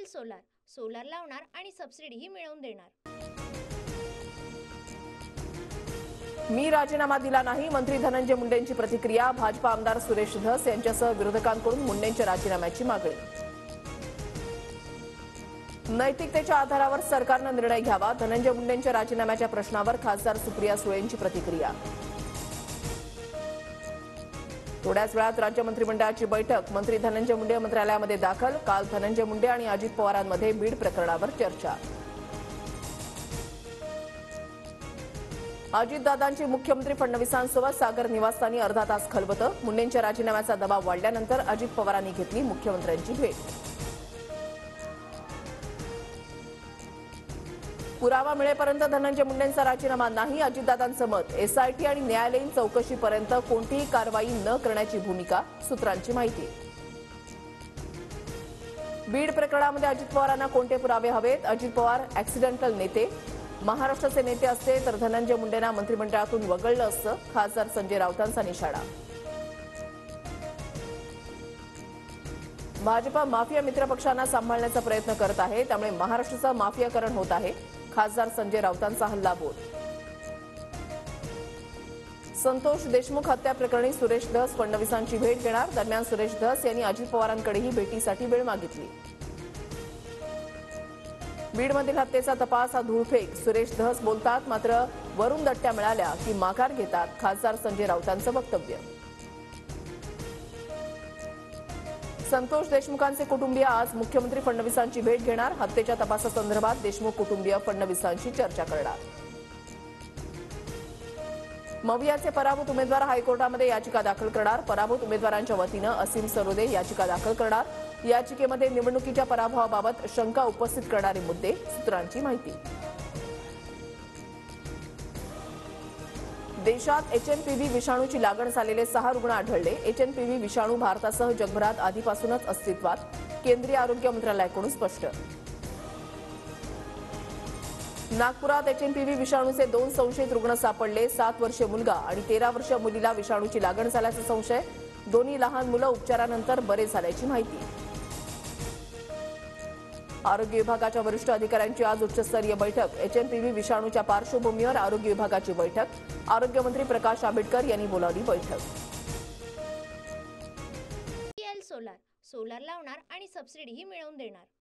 Solar solar लावणार आणि सबसिडीही मिळवून देणार। मी राजीनामा दिला नाही, मंत्री धनंजय मुंडेंची प्रतिक्रिया। भाजपा आमदार सुरेश धस यांच्यासह विरोधकांकडून मुंडेंच्या राजीनाम्याची मागणी। नैतिकतेच्या आधारावर सरकारने निर्णय घ्यावा, धनंजय मुंडेंच्या राजीनाम्याच्या प्रश्नावर खासदार सुप्रिया सुळेंची प्रतिक्रिया। थोड्याच वेळात राज्य मंत्रिमंडळाची बैठक, मंत्री धनंजय मुंडे मंत्रालयामध्ये दाखल। काल धनंजय मुंडे आणि अजित पवारांमध्ये बीड प्रकरणावर चर्चा। अजितदादांची मुख्यमंत्री फडणवीसांसोबत सागर निवासस्थानी अर्धा तास खलबतं। मुंडेंच्या राजीनाम्याचा दबाव वाढल्यानंतर अजित पवारांनी घेतली मुख्यमंत्र्यांची भेट। पुरावा मिळेपर्यंत धनंजय मुंडेंचा राजीनामा नाही, अजितदादांचं मत। एसआयटी आणि न्यायालयीन चौकशीपर्यंत कोणतीही कारवाई न करण्याची भूमिका, सूत्रांची माहिती। बीड प्रकरणामध्ये अजित पवारांना कोणते पुरावे हवेत? अजित पवार ऍक्सिडेंटल नेते, महाराष्ट्राचे नेते असते तर धनंजय मुंडेंना मंत्रिमंडळातून वगळलं असतं, खासदार संजय राऊतांचा निशाणा। भाजपा माफिया मित्रपक्षांना सांभाळण्याचा प्रयत्न करत आहे, त्यामुळे महाराष्ट्राचं माफियाकरण होत आहे, खासदार संजय राऊतांचा हल्लाबोल। संतोष देशमुख हत्या प्रकरणी सुरेश धस फडणवीसांची भेट घेणार। दरम्यान सुरेश धस यांनी अजित पवारांकडेही भेटीसाठी वेळ मागितली। बीडमधील हत्येचा तपास हा धूळफेक, सुरेश धस बोलतात, मात्र वरून दट्ट्या मिळाल्या की माघार घेतात, खासदार संजय राऊतांचं वक्तव्य। संतोष देशमुखांचे कुटुंबीय आज मुख्यमंत्री फडणवीसांची भेट घेणार। हत्येच्या तपासासंदर्भात देशमुख कुटुंबीय फडणवीसांशी चर्चा करणार। मवियाचे पराभूत उमेदवार हायकोर्टामध्ये याचिका दाखल करणार। पराभूत उमेदवारांच्या वतीनं असीम सरोदे याचिका दाखल करणार। याचिकेमध्ये निवडणुकीच्या पराभवाबाबत शंका उपस्थित करणारे मुद्दे, सूत्रांची माहिती। देशात एचएनपीव्ही विषाणूची लागण झालेले 6 रुग्ण आढळले। एचएनपीव्ही विषाणू भारतासह जगभरात आधीपासूनच अस्तित्वात, केंद्रीय आरोग्य मंत्रालयाकडून स्पष्ट। नागपुरात एचएनपीव्ही विषाणूचे 2 संशयित रुग्ण सापडले। 7 वर्षीय मुलगा आणि 13 वर्षीय मुलीला विषाणूची लागण झाल्याचा संशय। दोन्ही लहान मुलं उपचारानंतर बरे झाल्याची माहिती। आरोग्य विभागाच्या वरिष्ठ अधिकाऱ्यांची आज उच्चस्तरीय बैठक। एचएनपीव्ही विषाणूच्या पार्श्वभूमीवर आरोग्य विभागाची बैठक। आरोग्यमंत्री प्रकाश आंबेडकर यांनी बोलावली बैठक। सोलार सोलार लावणार आणि सबसिडीही मिळवून देणार।